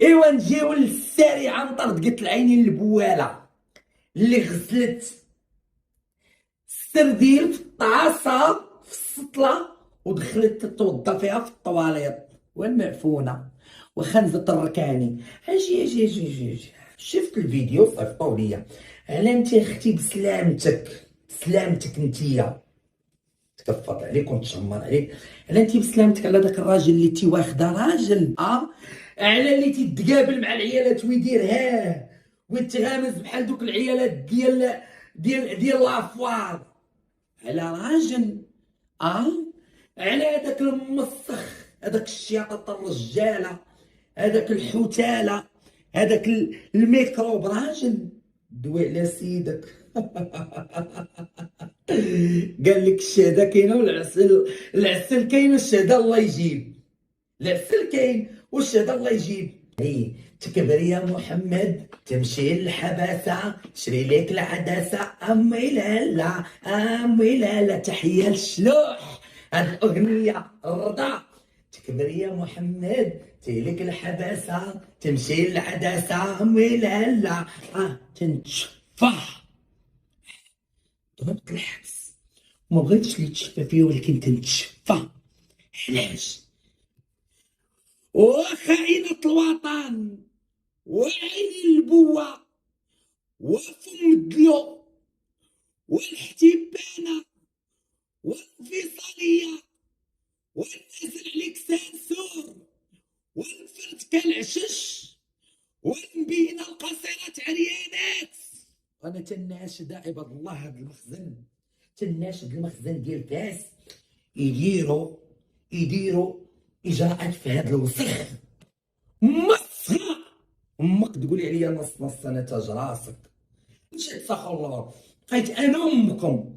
ايوا نجيو للسريعه مطرد العينين البواله اللي غسلت السرديل في الطاسه في السطله ودخلت تتوضا فيها في الطواليط والمعفونه وخنزة الركاني. اجي شفت الفيديو صيفطوا ليا. على انت اختي بسلامتك، بسلامتك انتيا، تكفط عليك ونتشمر عليك. على انت بسلامتك على داك الراجل اللي تي واخده راجل، على اللي تيتقابل مع العيالات ويدير ويتغامز بحال دوك العيالات ديال لافوار على راجل. اه على هذاك المسخ، هذاك الشياطة الرجاله، هذاك الحتاله، هذاك الميكروب راجل. دوي على سيدك. قال لك الشهاده كاينه والعسل، العسل كاين والشهاده الله يجيب. العسل كاين والشهاده الله يجيب. تكبر يا محمد تمشي للحباسة، شري ليك العدسة. أمي لالا أمي لالا، تحية للشلوح. هاد الأغنية الرضا. تكبر يا محمد تيلك الحباسة، تمشي للعدسة. أمي لالا تنتشفح. ضربت الحبس وما بغيتش اللي تشفى فيه، ولكن تنتشفى. علاش؟ وخائنة الوطن وعين البوة وفم الدلو والاحتبانة والانفصالية والنازل عليك سانسور والفرد كالعشش والمبينة القصيرات عريانات. أنا تناشد عباد الله هذا المخزن، تناشد المخزن ديال فاس يديروا إجراءات في هذا الوسخ. مسخة. امك تقولي عليا نص نص، انا تاج راسك. مشيت استغفر الله، بقيت انا امكم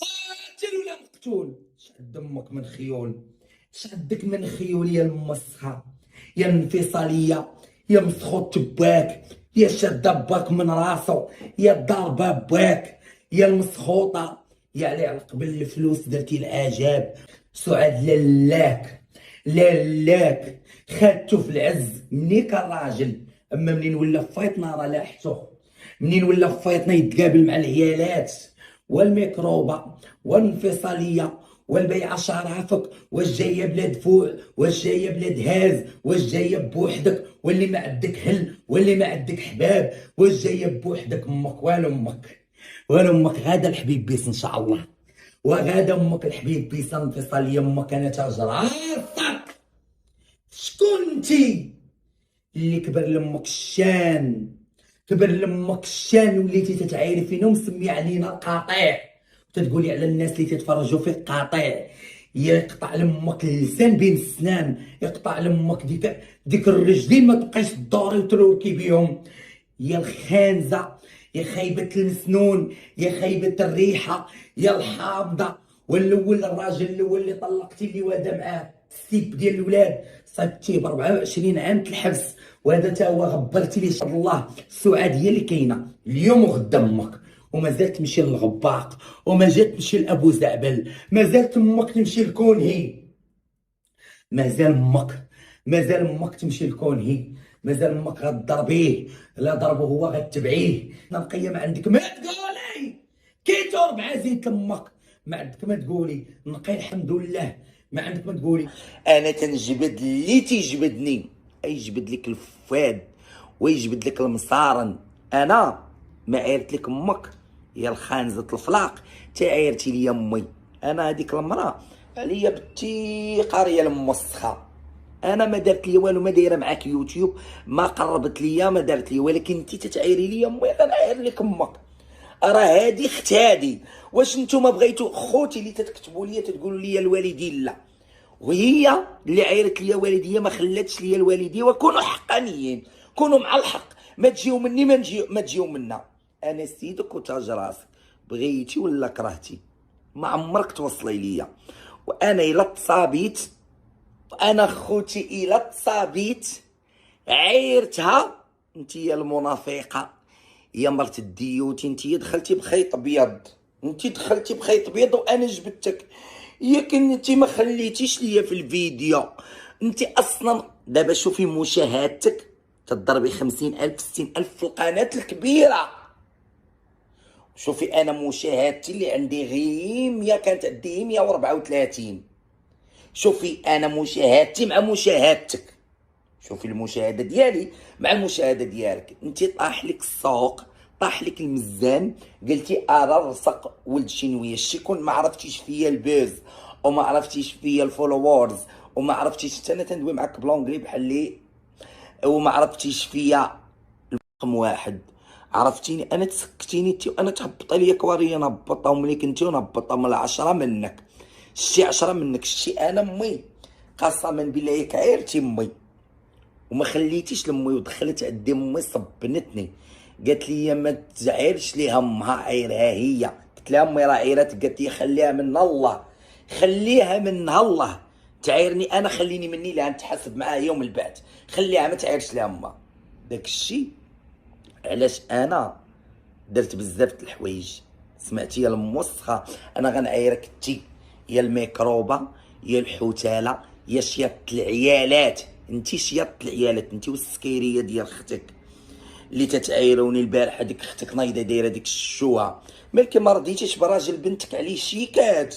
قاتل ولا مقتول. شاد دمك من خيول، شادك من خيول يا المسخه، يا الانفصاليه، يا مسخوط باك، يا شاد باك من راسو، يا ضاربه باك، يا المسخوطه، يا على قبل الفلوس درتي الاعجاب. سعاد لالاك خاتو في العز مني كان راجل، اما منين ولا فايطنا راه لاحتو. منين ولا فايطنا يتقابل مع العيالات والميكروبه والانفصاليه والبيعه شرافك. واش جايه بلا دفوع، واش جايه بلا دهاز، واش جايه بوحدك واللي ما عندك هل واللي ما عندك حباب، واش جايه بوحدك. امك والو امك، والو امك غادا الحبيب بيس ان شاء الله، وغادا امك الحبيب بيس الانفصاليه. امك انا تاج راسك. شكون انتي اللي كبر لامك الشان، كبر لامك الشان وليتي تتعايري فينا ومسمي علينا القاطع، وتتقولي على الناس اللي تتفرجوا فيك قاطع. يقطع لامك اللسان بين السنان، يقطع لامك ديك الرجلين ما تبقايش تدوري وتروكي بيهم. يا الخانزه، يا خايبه المسنون، يا خايبه الريحه، يا الحامضه. والاول الراجل الاول اللي طلقتي اللي وادا معاه السيب ديال الولاد صيبتيه ب 24 عام الحبس، وهذا تا هو غبرتي ليه شاء الله. السعاد هي اللي كاينه اليوم وغدا امك، ومازال تمشي للغباق، ومازال تمشي لابو زعبل، مازال امك تمشي لكونهي. مازال امك، مازال امك تمشي لكونهي، مازال امك غتضربيه. لا ضربه هو غتبعيه. نقيه ما عندك ما تقولي كيتو 4 زيت امك. ما عندك ما تقولي نقي الحمد لله. ما عندك ما تقولي انا تنجبد اللي تيجبدني. يجبد لك الفؤاد ويجبد لك المصارن. انا ما عيرت لك امك يا الخانزه الفلاق، تا عيرتي لي امي. انا هذيك المراه عليا بالتيقار يا الموسخه. انا ما دارت لي والو، ما دايره معاك يوتيوب، ما قربت ليا، ما دارت لي، ولكن انت تتعايري لي امي غنعاير لك امك. راه هادي اختادي. واش نتوما بغيتو خوتي اللي تتكتبوا لي تتقولوا لي الوالدين لا، وهي اللي عيرت لي والديه ما خلاتش لي الوالديه. وكونوا حقانيين، كونوا مع الحق، ما تجيو مني ما تجيو منا. انا سيدك وتاج راسك، بغيتي ولا كرهتي ما عمرك توصلي ليا. وانا الا تصابيت، انا خوتي الا تصابيت عيرتها. انت يا المنافقه، يا مرت الديوتي، انت دخلتي بخيط ابيض، انت دخلتي بخيط ابيض وانا جبدتك. ياك انت ما خليتيش ليا في الفيديو. انت اصلا دابا شوفي مشاهدتك تضربي 50,000 60,000 في القناه الكبيره. شوفي انا مشاهدتي اللي عندي غير 100 كانت عندي 134. شوفي انا مشاهدتي مع مشاهدتك، شوفي المشاهده ديالي مع المشاهده ديالك. انت طاح لك السوق، طاح لك الميزان، قلتي ارى رزق ولد شنويه شيكون ما عرفتيش فيا البوز وما عرفتيش فيا الفولورز وما عرفتيش حتى انا تندوي معاك بلونجلي بحال لي، وما عرفتيش فيا رقم واحد. عرفتيني انا تسكتيني انت وانا تهبط عليا كواري نهبطهم ليك انت ونهبطهم من 10 منك. شتي 10 منك، شتي انا امي قسما بالله ياك عيرتي امي وما خليتيش لامي ودخلت عندي امي صبنتني قالت لي ما تزعلش ليها امها عيرها هي. قلت لها امي راه عيرات، قالت لي خليها من الله، خليها من الله. تعيرني انا خليني مني لا نتحاسب معاها يوم البعث، خليها ما تعيرش لها امها. داك الشيء علاش انا درت بزاف د الحوايج. سمعتي يا الموسخه، انا غنعايرك انتي يا الميكروبه يا الحوتاله يا شياط العيالات. انتي شياط العيالات انتي والسكيريه ديال اختك اللي تتعايروني البارحه. ديك اختك نايضه دايره ديك الشوها، مالك ما رضيتيش براجل بنتك عليه الشيكات؟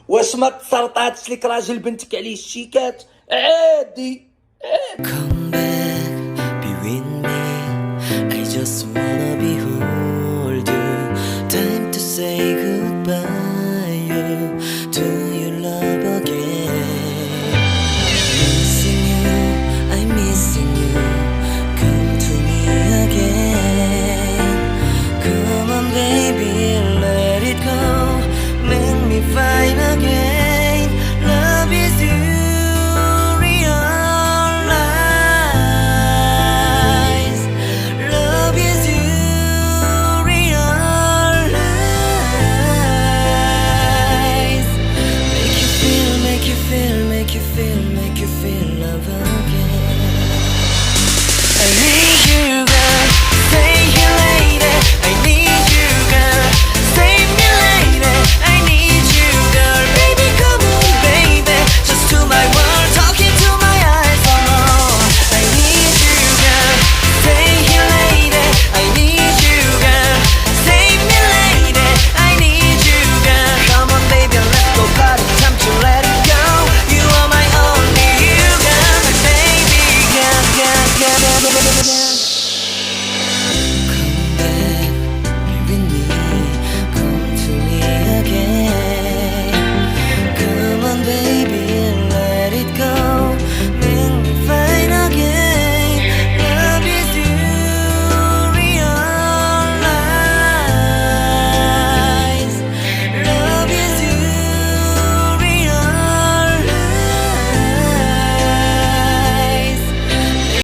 واش ما تسرطاتش لك راجل بنتك عليه الشيكات؟ عادي عادي.